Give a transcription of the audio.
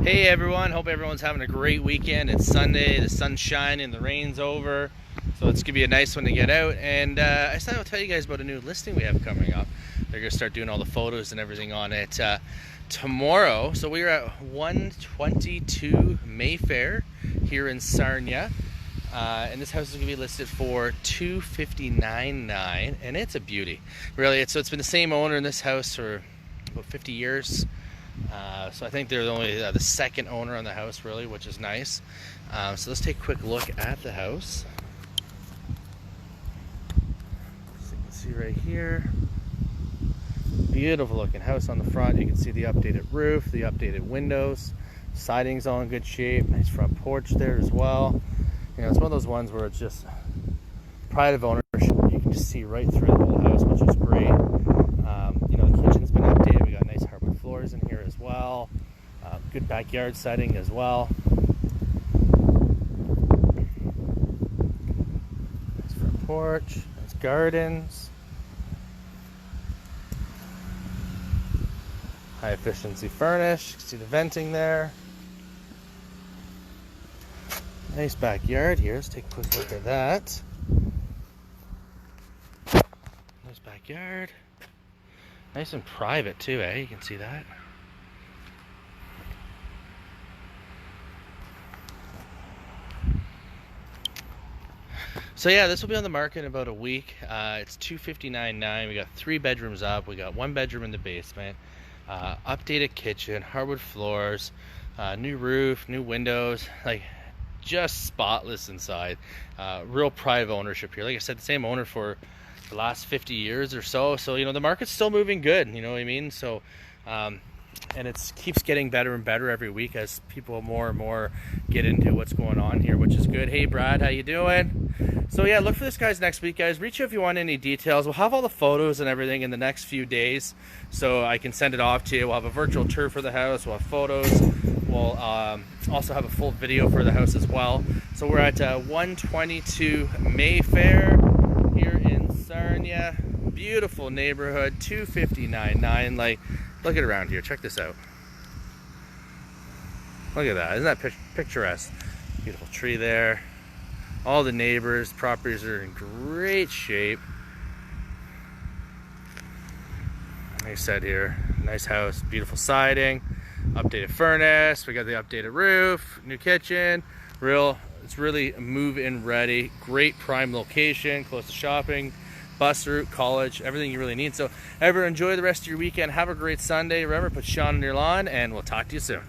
Hey everyone, hope everyone's having a great weekend. It's Sunday, the sun's shining, the rain's over, so it's gonna be a nice one to get out. And I said I'll tell you guys about a new listing we have coming up. They're gonna start doing all the photos and everything on it tomorrow. So we're at 122 Mayfair here in Sarnia, and this house is gonna be listed for $259,900, and it's a beauty, really. So it's been the same owner in this house for about 50 years. So I think they're only the second owner on the house, really, which is nice. So let's take a quick look at the house. So you can see right here, beautiful looking house on the front. You can see the updated roof, the updated windows, siding's all in good shape. Nice front porch there as well. You know, it's one of those ones where it's just pride of ownership. You can just see right through the whole house, which is great. You know, the kitchen's been updated. We got nice hardwood floors in here as well. Good backyard setting as well. Nice front porch, nice gardens. High efficiency furnish. You can see the venting there. Nice backyard here. Let's take a quick look at that. Nice backyard. Nice and private too, eh? You can see that. So yeah, this will be on the market in about a week. It's $259,900. We got 3 bedrooms up. We got 1 bedroom in the basement. Updated kitchen, hardwood floors, new roof, new windows, like just spotless inside. Real pride of ownership here. Like I said, the same owner for the last 50 years or so. So, you know, the market's still moving good, you know what I mean? So, and it keeps getting better and better every week as people more and more get into what's going on here, which is good. Hey Brad, how you doing? So yeah, look for this guys next week, guys. Reach out if you want any details. We'll have all the photos and everything in the next few days, so I can send it off to you. We'll have a virtual tour for the house. We'll have photos. We'll also have a full video for the house as well. So we're at 122 Mayfair here in Sarnia. Beautiful neighborhood. $259,900. Like, look at around here. Check this out. Look at that. Isn't that picturesque? Beautiful tree there. All the neighbors, properties are in great shape. Like I said here, nice house, beautiful siding, updated furnace. We got the updated roof, new kitchen. It's really move-in ready. Great prime location, close to shopping, bus route, college, everything you really need. So, everyone, enjoy the rest of your weekend. Have a great Sunday. Remember, put Sean on your lawn, and we'll talk to you soon.